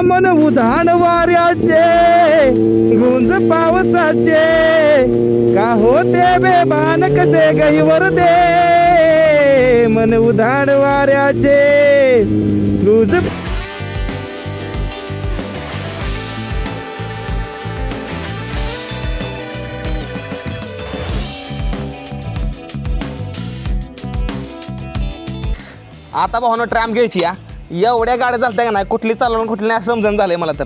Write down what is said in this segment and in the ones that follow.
मन उधाण वाऱ्याचे गुंज पावसाचे का होते बेभान कसे गईवर दे मन उधाण वाऱ्याचे गुंज आता भावानं ट्रॅम घ्यायची या एवढ्या गाड्या चालत्या का नाही कुठली चालवून कुठली नाही समजून झालंय मला तर.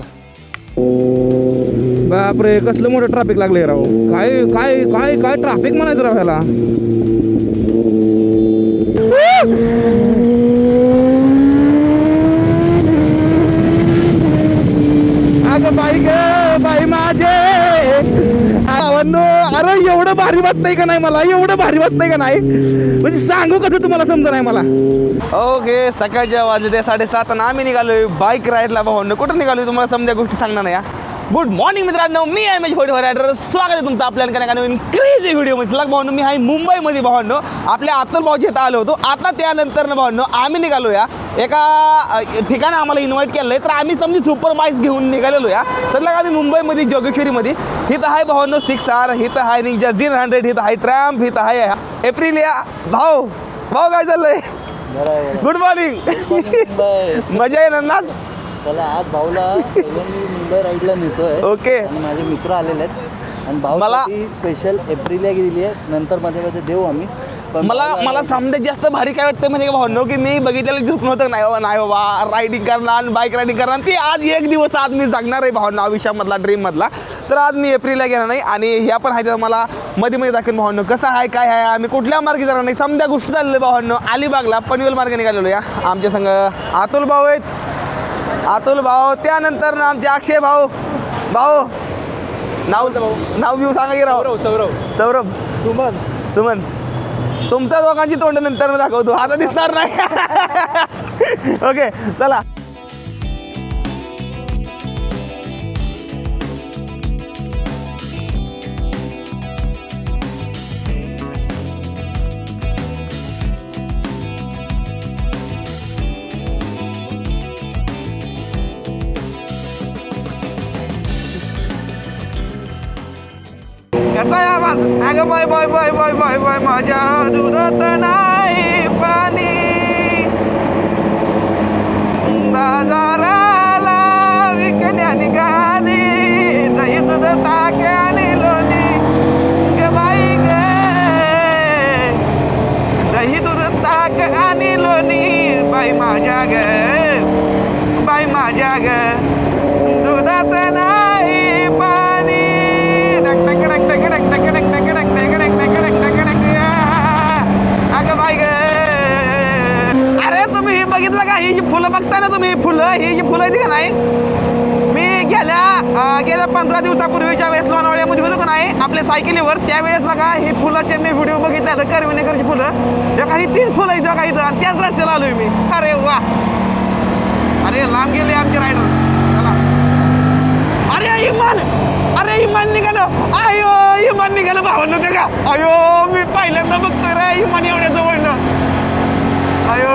बापरे कसलं मोठं ट्रॅफिक लागलंय राव. काय काय काय काय ट्रॅफिक म्हणायचं राव ह्याला. अगं बाई ग बाई माझे भावांनो, अरे एवढं भारी वाटतंय का नाही मला, एवढं भारी वाटतंय का नाही म्हणजे सांगू कसं तुम्हाला समजा नाही मला. ओके सकाळच्या वाजले 7:30 आणि आम्ही निघालोय बाईक राईडला. भावांनो कुठं निघालोय तुम्हाला समजा गोष्टी सांगणार नाही. गुड मॉर्निंग मित्रांनो, मी आहे माझी फोटो रायडर. स्वागत आहे तुमचं आपल्या नवीन क्रेझी व्हिडिओमध्ये. सलग भावांनो मी आहे मुंबईमध्ये. भावांनो आपल्या अतुल भाऊजी इथं आलो होतो. आता त्यानंतर ना भावांनो आम्ही निघालो या एका ठिकाणी आम्हाला इन्व्हाइट केलं आहे. तर आम्ही समजी सुपर बाईक्स घेऊन निघालेलो या. तर लग आम्ही मुंबईमध्ये जोगेश्वरीमध्ये. इथं आहे भावांनो 6R, इथं आहे निंजा 300, इथं आहे ट्रॅम्प, इथं आहे एप्रिलिया. भाऊ भाऊ काय चाललंय? Good morning. मजा येणार ना? त्याला आज भाऊला मी मुंबई राईडला नेतोय. ओके आणि माझे मित्र आलेले आहेत आणि भाऊ मला स्पेशल एप्रिलिया दिली आहे. नंतर मध्ये मध्ये देऊ आम्ही. पण मला समजा जास्त भारी काय वाटतं म्हणजे भावनो की मी बघितलेलं झोप नव्हतं. नाही बाबा नाही बाबा रायडिंग करणार बाईक रायडिंग करणार ती आज एक दिवस आज मी जगणार आहे भावनो आयुष्यामधला ड्रीममधला. तर आज मी एप्रिलला घेणार नाही आणि ह्या पण आहे मला मध्ये मध्ये दाखवून भावनो कसं आहे काय आहे. आम्ही कुठल्या मार्गे जाणार नाही समजा गोष्टी चाललेल्या भावनो. अलिबागला पनवेल मार्गे निघालेलो या. आमच्या संग अतुल भाऊ आहेत. अतुल भाऊ त्यानंतर ना आमचे अक्षय भाऊ. भाऊ नाव घेऊ सांगा की राव. सौरभ सुमन तुमच्या दोघांची तोंड नंतर दाखवतो आता दिसणार नाही. ओके चला. कसा आहे आवाज? अगं bye bye bye bye bye bye माझ्या दुधात नाही पाणी बाजाराला विकण्या निघाली दही दूध ताक आणि लोणी ग बाई ग दही दूध ताक आणि लोणी बाई माझ्या ग बाई माझ्या ग दुधात नाही पाणी. अगं बाई ग अरे तुम्ही ही बघितलं का? ही जी फुलं बघताय ना तुम्ही फुलं ही जी फुलं आहेत का नाही मी गेल्या 15 दिवसापूर्वीच्या वेळेस लोणावळ्यामध्ये होतो का नाही आपल्या सायकलीवर त्यावेळेस बघा ही फुलाचे मी व्हिडिओ बघितलं करविनेकरची फुलं जे काही 3 फुलं आहेत काही इथं आणि त्याच रस्त्याला आलोय मी. अरे वा अरे लांब गेले आमचे रायडर. चला अरे इमान निघालं. आयो इमान निघालं भावनं ते का? अयो मी पहिल्यांदा बघतोय रे इमान एवढ्या जवळनं. अयो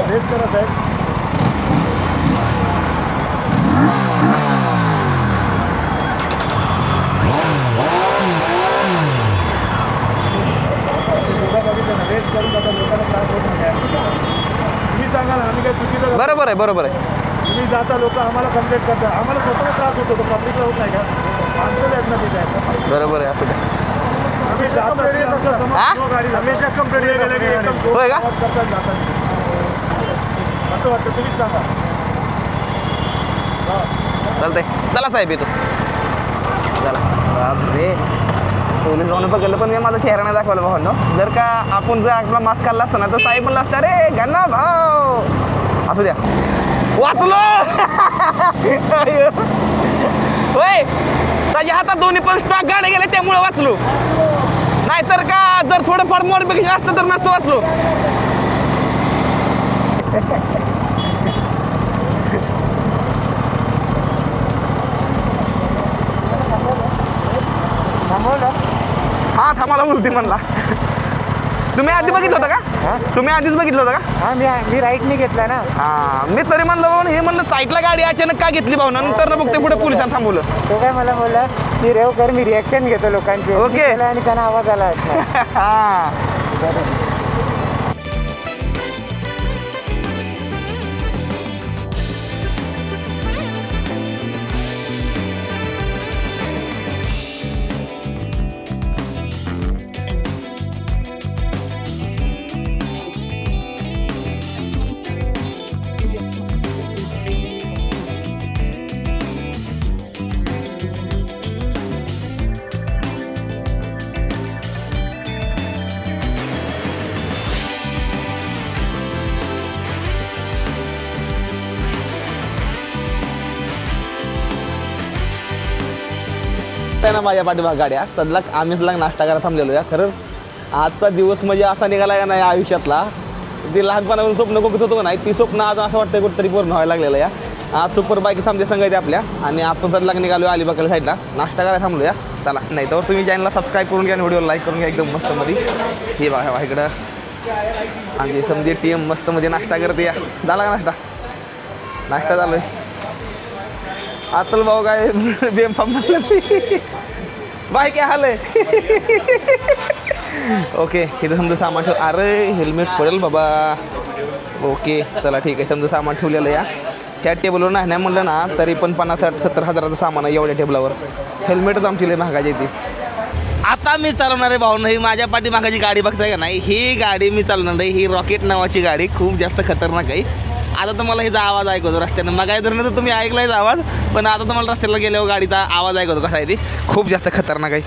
रेस करा साहेब. रेस करून आता लोकांना त्रास होत नाही. तुम्ही सांगा ना आम्ही काय चुकीचं. बरोबर आहे. तुम्ही जाता लोक आम्हाला कंप्लेंट करता आम्हाला स्वतःला त्रास होतो पब्लिकला होत नाही का? माणसं आहेत ना तिथे. बरोबर आहे. असं काय आम्ही गाडी हमेशा कंप्लेंट होय का? करतात जातात असं वाटतं. तुम्हीच सांगा. चालतंय चला साहेब येतो. चला बापरे पोलीस जाऊन पकडलं पण मी माझा चेहरा नाही दाखवला भावांनो. जर का आपण जर आपला मास्क काढला असता ना तर साहेब म्हणलं असतं अरे गन्ना भाऊ असू द्या वाचलो. होय त्याच्या हातात दोन्ही पण स्टॉक गाड्या गेले त्यामुळे वाचलो. नाहीतर का जर थोडंफार मॉडिफिकेशन असतं तर नसतो वाचलो. आता मला बोलते म्हणला. तुम्ही आधी बघितलं होतं का? तुम्ही आधीच बघितलं होतं का? हां मी राईटने घेतला ना. हां मी तरी म्हणलं भाऊ हे म्हणलं साईडला गाडी अचानक का घेतली भाऊ नंतर बघते पुढे पोलिसांनी थांबवलं. तो काय मला बोलला की रेव कर मी रिॲक्शन घेतो लोकांचे. ओके. आणि त्यांना आवाज आला हां ना माझ्या पाठीमाग गाड्या सदलाक आम्ही सदलाक नाश्ता करायला थांबलेलो या. खरंच आजचा दिवस म्हणजे असा निघाला का नाही आयुष्यातला, ती लहानपणापासून स्वप्न बघत होतो का नाही ती स्वप्न आज असं वाटतं कुठेतरी पूर्ण व्हायला लागलेलं या. आज सुपर बाईक सामने सांगायचे आपल्या आणि आपण सदलाक निघालो अलिबागच्या साईडला नाश्ता करायला थांबलो या. चला नाही तर तुम्ही चॅनलला सबस्क्राईब करून घ्या आणि व्हिडिओ लाईक करून घ्या एकदम मस्त मध्ये. हे बघा इकडं आमची समजी टीम मस्त मध्ये नाश्ता करते या. झाला का नाश्ता झालोय. आतल भाऊ काय बेमफाम म्हणलं बाय काय हाल आहे. ओके इथं समजा सामान ठेव. अरे हेल्मेट पडेल बाबा. ओके चला ठीक आहे. समजा सामान ठेवलेलं या त्या टेबलवर नाही म्हणलं ना तरी पण 50-60-70 हजाराचं सामान आहे एवढ्या टेबलावर. हेल्मेटच आमची लय महागाची ती. आता मी चालवणार आहे भाऊ ही माझ्या पाठीमागाची गाडी बघताय का नाही ही गाडी मी चालवणार आहे. ही रॉकेट नावाची गाडी खूप जास्त खतरनाक आहे. आता तुम्हाला हिचा आवाज ऐकवतो रस्त्यानं. मग धरणं तर तुम्ही ऐकलायच आवाज पण आता तुम्हाला रस्त्याला गेल्यावर गाडीचा आवाज ऐकवतो कसा आहे ती. खूप जास्त खतरनाक आहे.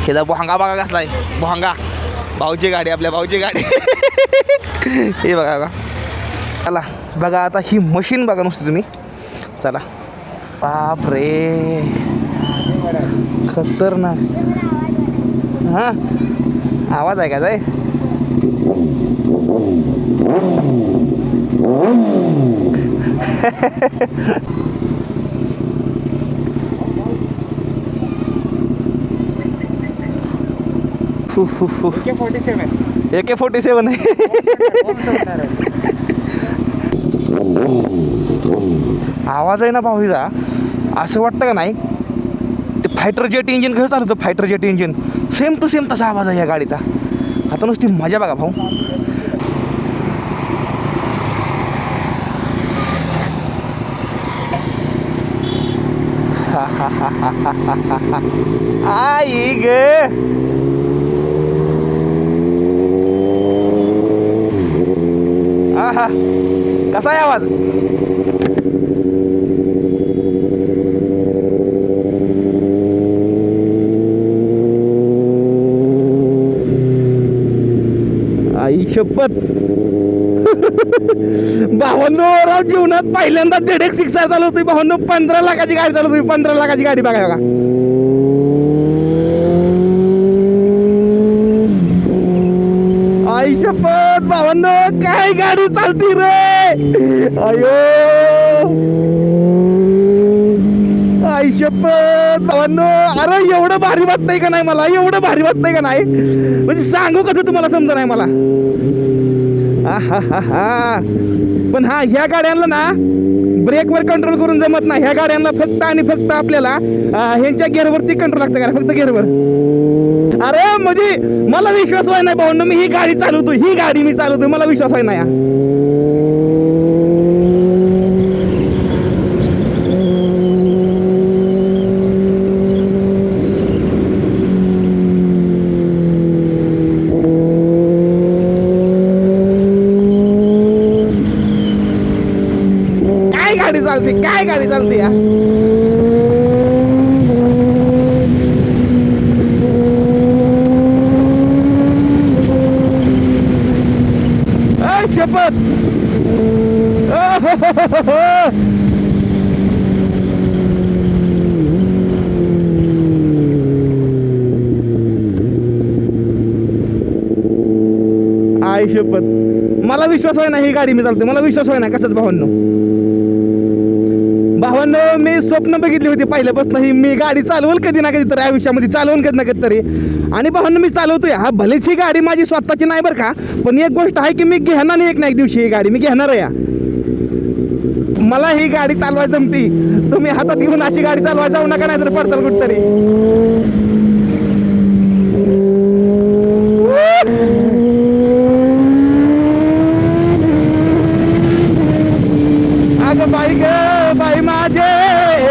हिचा बोहांगा बघा कसला आहे बोहांगा. भाऊची गाडी आपल्या भाऊची गाडी. हे बघा बघा चला बघा आता ही मशीन बघा नुसती तुम्ही. चला बाप रे खतरनाक. हां आवाज ऐकायचा आहे. AK-47 आहे. आवाज आहे ना भाऊचा असं वाटतं का नाही ते फायटर जेट इंजिन कसं चालतं fighter jet engine same to same तसा आवाज आहे या गाडीचा. आता नुसती मजा बघा भाऊ. आई ग आहा कसा आहे आवाज. आई शपथ. भावांनो राव जीवनात पहिल्यांदा ZX 6 चालवतोय भावांनो. 15 लाखाची गाडी चालवतोय. 15 लाखाची गाडी बघा बघा. आई शपथ भावांनो काय गाडी चालती रे. अयो आई शपथ भावांनो. अरे एवढं भारी वाटतंय का नाही मला. एवढं भारी वाटतंय का नाही म्हणजे सांगू कसं तुम्हाला समजा नाही मला. पण हा ह्या गाड्यांना ना ब्रेकवर कंट्रोल करून जमत नाही. ह्या गाड्यांना फक्त आणि फक्त आपल्याला ह्यांच्या गेअरवरती कंट्रोल लागतं का फक्त गेअरवर. अरे म्हणजे मला विश्वास व्हाय नाही भाऊ मी ही गाडी चालवतो. ही गाडी मी चालवतो मला विश्वास व्हाय नाही. काय गाडी चालते या. शपथ आई शपथ मला विश्वास व्हाय ना ही गाडी मी चालते. मला विश्वास व्हाय ना कसंच भावांनो. भावांनो मी स्वप्न बघितली होती पहिल्यापासून ही मी गाडी चालवल कधी ना कधी तरी आयुष्यामध्ये चालवल कधी ना कधी तरी. आणि भावांनो मी चालवतोय हा भलेच ही गाडी माझी स्वतःची नाही बरं का, पण एक गोष्ट आहे की मी घेणार नाही एक ना एक दिवशी ही गाडी मी घेणार आहे. मला ही गाडी चालवायला जमती. तुम्ही हातात घेऊन अशी गाडी चालवायला जाऊ नका, नाही तर पडताल कुठतरी. अगं बाई ग बाई माझे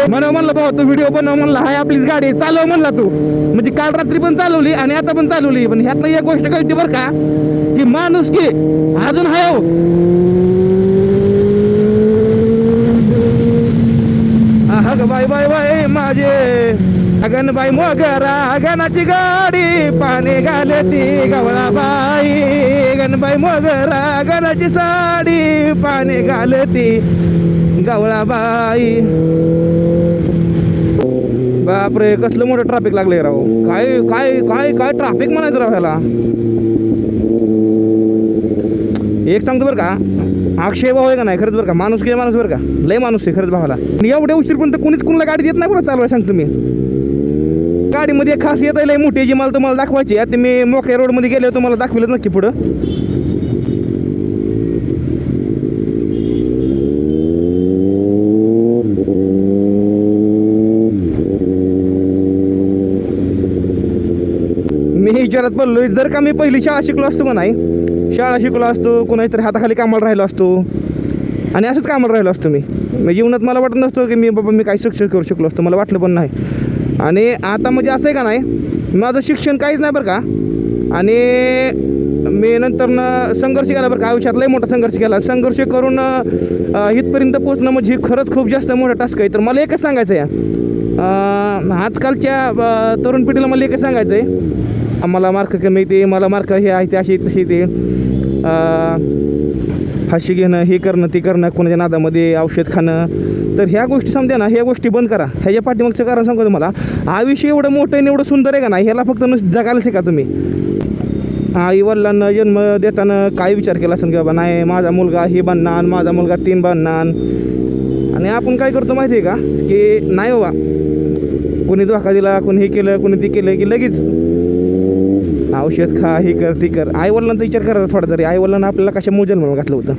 म्हणून म्हणलं भाऊ तू व्हिडिओ बनव म्हणला हाय आपलीच गाडी चालव म्हणला तू. म्हणजे काल रात्री पण चालवली आणि आता पण चालवली. पण ह्यातनं एक गोष्ट कळते बरं का की माणूस की अजून हाय हो. अगं बाई बाई बाई माझे अगन बाई मोगरा अगनाची गाडी पाणी घालती गवळाबाई. गणबाई मोगरा अगनाची साडी पाणी घालती गवळाबाई. बापरे कसलं मोठं ट्रॅफिक लागलंय राव. काय काय काय काय ट्रॅफिक म्हणायचं राव ह्याला. एक सांगतो बरं का अक्षय भाऊ आहे का नाही खरंच बरं का माणूस की माणूस बरं का लय माणूस आहे खरंच भावाला. एवढ्या उशीरपर्यंत कोणीच कुणाला गाडी देत नाही बरं चालवाय सांगतो मी. गाडीमध्ये एक खासियत आहे लय मोठी जी मला तुम्हाला दाखवायची. आता मी मोकळ्या रोडमध्ये गेले तुम्हाला दाखविलं नक्की पुढं. मी विचारात पडलोय जर का मी पहिली शाळा शिकलो असतो का नाही, शाळा शिकलो असतो कोणाच्या तरी हाताखाली कामाला राहिलो असतो आणि असंच कामाला राहिलो असतो मी जीवनात मला वाटत नसतं की मी बाबा मी काही सक्सेस करू शकलो असतो. मला वाटलं पण नाही. आणि आता म्हणजे असं आहे का नाही माझं शिक्षण काहीच नाही बरं का. आणि मी नंतर संघर्ष केला बरं का आयुष्यात लय मोठा संघर्ष केला. संघर्ष करून इथपर्यंत पोचणं म्हणजे खरंच खूप जास्त मोठा टास्क आहे. तर मला एकच सांगायचं आहे आजकालच्या तरुण पिढीला मला एकच सांगायचं आहे मला मार्क कमी येते मला मार्क हे आहे ते अशी तशी ते फाशी घेणं हे करणं ते करणं कोणाच्या नादामध्ये औषध खाणं. तर ह्या गोष्टी समजा ना ह्या गोष्टी बंद करा. ह्याच्या पाठीमागचं कारण सांगतो तुम्हाला आयुष्य एवढं मोठं आहे एवढं सुंदर आहे का नाही ह्याला फक्त जगायला शिका तुम्ही. आई वडिलांना जन्म देताना काय विचार केला असेल की बाबा नाही माझा मुलगा हे बनणार माझा मुलगा 3 बनणार. आणि आपण काय करतो माहिती आहे का की नाही बाबा कोणी धोका दिला कोणी हे केलं कोणी ते केलं की लगेच औषध खा हे कर ती कर. आईवडिलांचा विचार करा थोडा तरी. आईवडिलांना आपल्याला कशा मोजल म्हणून घातलं होतं.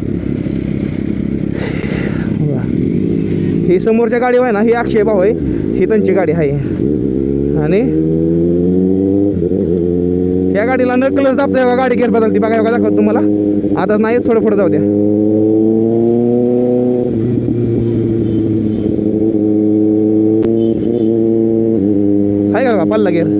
ही समोरच्या गाडी आहे ना ही अक्षय भाऊ आहे ही त्यांची गाडी आहे. आणि या गाडीला न क्लच दाबता गाडी गेअर बदलती बघा योगा दाखवतो तुम्हाला. आता नाही थोडं पुढं जाऊ द्या. आहे का पल्ला गेअर.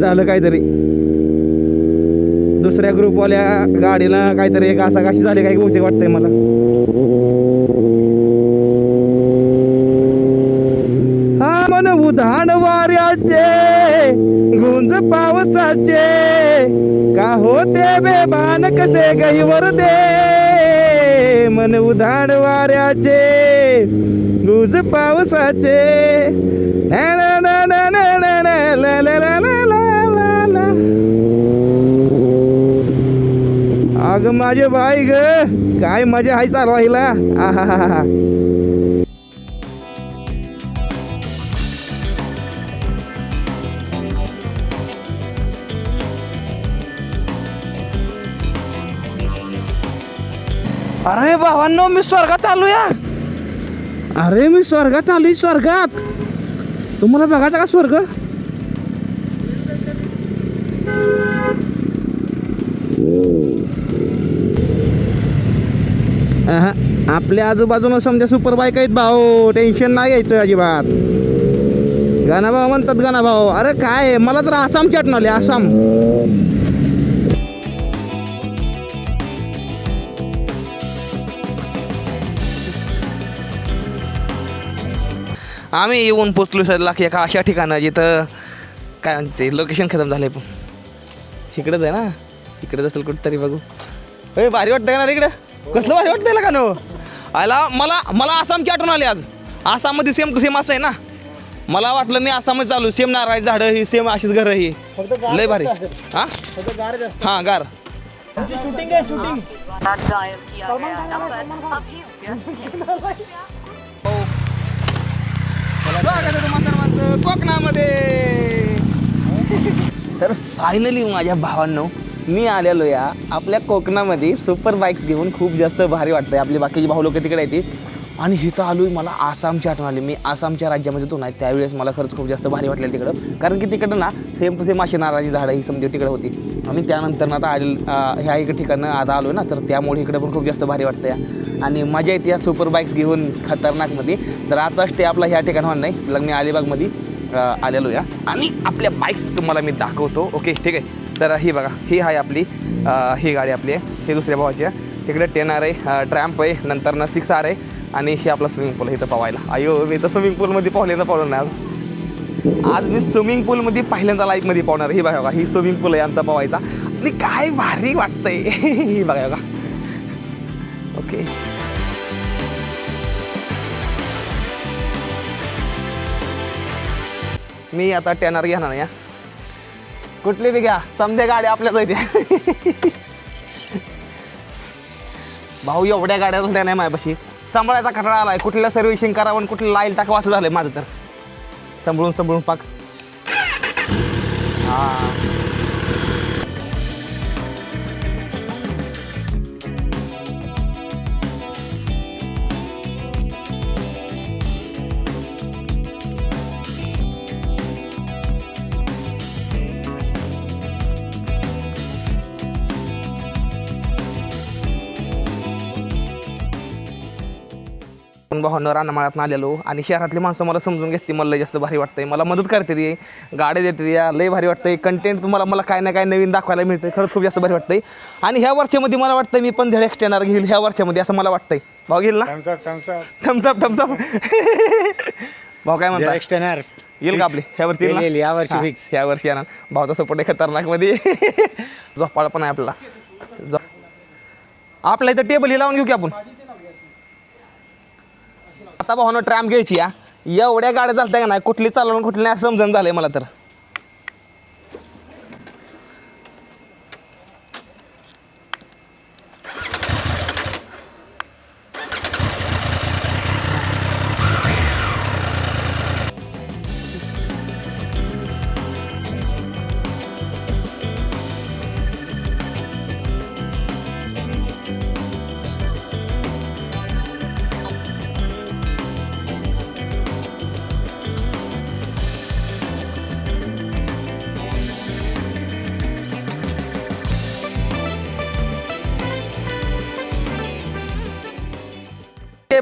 झालं काहीतरी दुसऱ्या ग्रुपवाल्या गाडीला काहीतरी एक असा कशी झाली काही गोष्टी वाटतंय मला. वाऱ्याचे गुंज पावसाचे का होते बेभान कसे गईवर दे मन उधाण वाऱ्याचे गुंज पावसाचे ना ना ना ना ना ना ना ला ला ला ला ला ला. अग माझे बाई ग काय मजा आहे चालवायला. आहा. अरे भावांनो मी स्वर्गात आलोया. अरे मी स्वर्गात आलोय स्वर्गात. तुम्हाला बघायचा का स्वर्ग. आपल्या आजूबाजूनं समजा सुपर बाईक आहेत भाऊ. टेन्शन नाही घ्यायचं अजिबात. गाणा भाऊ म्हणतात गाणा भाऊ. अरे काय मला तर आसामची आठवण आली आसाम. आम्ही येऊन पोचलो सध्या एका अशा ठिकाणं जिथं काय म्हणते लोकेशन खतम झालं आहे. पण इकडंच आहे ना. इकडंच असेल कुठंतरी बघू. अरे भारी वाटतं का ना इकडं. कसलं भारी वाटतंय का नो. आला मला आसामची आठवण आली आज. आसाममध्ये सेम टू सेम असं आहे ना. मला वाटलं मी आसाममध्ये चालू. सेम नारळाची झाडं ही सेम अशीच घरं ही लय भारी. हां हां गार शूटिंग आहे शूटिंग. कोकणामध्ये. तर फायनली माझ्या भावांनो मी आलेलो या आपल्या कोकणामध्ये सुपर बाईक्स घेऊन. खूप जास्त भारी वाटतंय. आपली बाकीची भाऊ लोक तिकडे येते आणि इथं आलो आहे. मला आसामची आठवण आली. मी आसामच्या राज्यामध्ये तो नाही त्यावेळेस मला खरंच खूप जास्त भारी वाटलं तिकडं. कारण की तिकडं ना सेम टू सेम अशी नारळाची झाडं ही समजा तिकडे होती. आणि त्यानंतर ना आता ह्या इकडे ठिकाणं आता आलो ना तर त्यामुळे इकडं पण खूप जास्त भारी वाटतं या. आणि मजा येते या सुपर बाईक्स घेऊन खतरनाकमध्ये. तर आजचा स्टे आपला ह्या ठिकाण होणार नाही. लग मी अलिबागमध्ये आलेलो या आणि आपल्या बाईक्स तुम्हाला मी दाखवतो. ओके ठीक आहे. तर ही बघा ही आहे आपली ही गाडी आपली आहे. ही दुसऱ्या भावाची आहे. तिकडे 10R आहे. ट्रॅम्प आहे. नंतर ना 6R आहे. आणि ही आपला स्विमिंग पूल आहे इथं पवायला. अयो मी तर स्विमिंग पूलमध्ये पहिल्यांदा पावलं नाही आज मी स्विमिंग पूलमध्ये पहिल्यांदा लाईफमध्ये पावणार. ही बघा ही स्विमिंग पूल आहे आमचा पवायचा. आणि काय भारी वाटतंय ही बघा बघा. ओके मी आता 10R घेणार नाही. कुठली बी घ्या समध्या गाड्या आपल्याच आहेत. भाऊ एवढ्या गाड्या झाल्या नाही माझ्यापाशी. सांभाळायचा कटाळा आलाय. कुठल्या सर्व्हिसिंग करावं आणि कुठलं लाईल टाकावं असं झालंय माझं. तर सांभाळून पाक. हां भावना रानामाळ्यात आलेलो आणि शहरातली माणसं मला समजून घेते. मला लय जास्त भारी वाटतंय. मला मदत करते ती गाड्या देते या. लय भारी वाटतंय. कंटेंट तुम्हाला मला काय ना काय नवीन दाखवायला मिळतं. खरंच खूप जास्त भारी वाटतंय. आणि ह्या वर्षामध्ये मला वाटतंय मी पण धडे एक्सटेनर घेईल ह्या वर्षामध्ये असं मला वाटतंय. भाऊ घेईल ना. थम्सअप भाऊ काय म्हणता. एक्सटेनर येईल का आपली ह्या वर्षी येईल यावर्षी फिक्स. ह्या वर्षी येणार. भाऊचा सपोर्ट आहे खतरनाकमध्ये. झोपाळा पण आहे आपल्याला. आपल्या इथं टेबल हे लावून घेऊ की आपण. आता भावानं ट्रॅम्प घ्यायची या. एवढ्या गाड्या चालत्या का नाही. कुठली चालवून कुठली नाही समजून झालंय मला. तर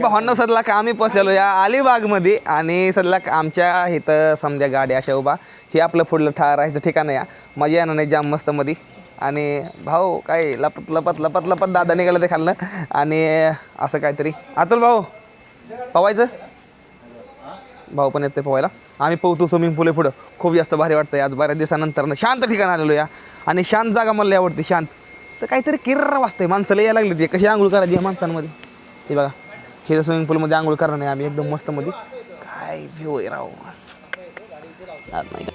भावांनो सध्या का आम्ही पोचलेलो या अलिबागमध्ये. आणि सध्या आमच्या इथं समजा गाड्या अशा उभा. हे आपलं पुढलं राहायचं ठिकाण या. मजा येणार नाही जाम मस्त मध्ये. आणि भाऊ काय लपत लपत लपत लपत दादा निघालं ते खाल्लं. आणि असं काहीतरी. अतुल भाऊ पवायचं भाऊ पण येते पोहायला. आम्ही पोहतो स्विमिंग पूल पुढं. खूप जास्त भारी वाटतं आज बऱ्याच दिवसानंतर शांत ठिकाण आलेलो या. आणि शांत जागा मला आवडते शांत. तर काहीतरी किर्र वाजतंय माणसाला यायला लागली ते कशी आंघोळ करायची या माणसांमध्ये. हे बघा हे स्विमिंग पूलमध्ये आंघोळ करणार नाही आम्ही एकदम मस्तमध्ये. काय व्ह्यू आहे राव नाही का.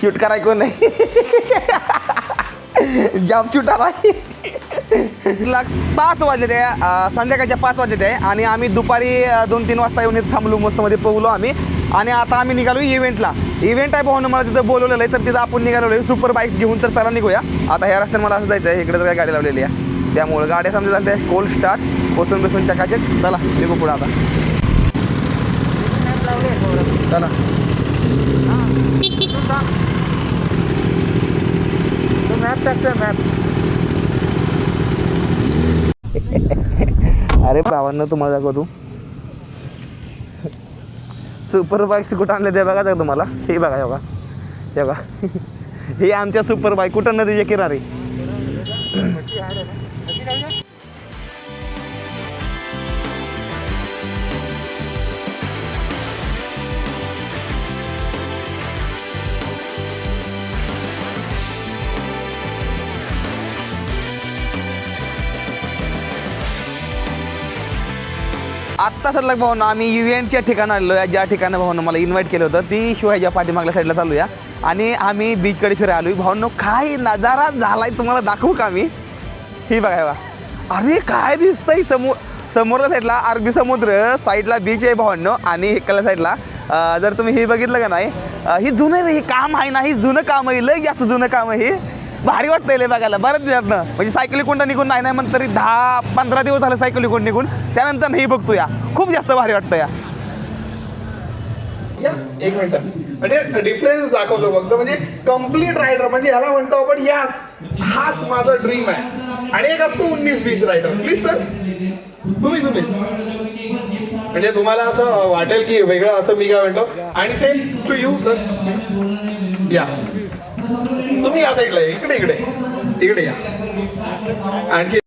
शूट कराय कोण नाही जाम शूट आला. 5 वाजले ते संध्याकाळच्या 5 वाजले ते आणि आम्ही दुपारी 2-3 वाजता येऊन इथं थांबलो मस्तमध्ये पोहलो आम्ही. आणि आता आम्ही निघालो इव्हेंटला. इव्हेंट आहे भाऊनं मला तिथं बोलवलेलं आहे तर तिथं आपण निघालो आहे सुपर बाईक्स घेऊन. तर चला निघूया आता. ह्या रस्त्याने मला असं जायचं आहे इकडे तर काय गाडी लावलेली आहे त्यामुळे गाड्या समजा झाल्या कोल्ड स्टार्ट बसून चकाचक. चला निघू पुढं आता. चला मॅप टाकतोय मॅप. अरे भावांना तुम्हाला दाखवतो सुपर बाईक्स कुठं आणले ते बघा तुम्हाला. हे बघा हे बघा हे बघा हे आमच्या सुपर बाईक कुठं नदीच्या किनारी. आत्ता सलग भाऊनं आम्ही इव्हेंटच्या ठिकाणी आलेलो आहे. ज्या ठिकाणी भाऊनं मला इन्व्हाइट केलं होतं ती शिवायच्या पाठीमागल्या साईडला चालू या. आणि आम्ही बीचकडे फिरायला आलो. भाऊनं काय नजारा झालाय तुम्हाला दाखवू का मी. ही बघा हे बघा अरे काय दिसतंय समोरच्या साईडला अरबी समुद्र साईडला बीच आहे भावांनो. आणि इकडल्या साईडला जर तुम्ही हे बघितलं का नाही ही जुनं हे काम आहे ना. ही जुनं काम आहे लय जास्त जुनं काम आहे. हे भारी वाटतंय लय बघायला बऱ्याच दिवसातनं. म्हणजे सायकली कोणता निघून नाही म्हणत तरी 10-15 दिवस झाले सायकली कोण निघून. त्यानंतर नाही बघतो या खूप जास्त भारी वाटतं या. एक मिनिट म्हणजे डिफरन्स दाखवतो बघतो म्हणजे कम्प्लीट रायडर म्हणजे ह्याला म्हणतो आपण हाच माझा ड्रीम आहे. आणि एक असतो 19-20 रायडर. प्लीज सर तुम्हीच म्हणजे तुम्हाला असं वाटेल की वेगळं असं मी काय म्हणतो. आणि सेम टू यू सर या तुम्ही या साईडला इकडे या आणखी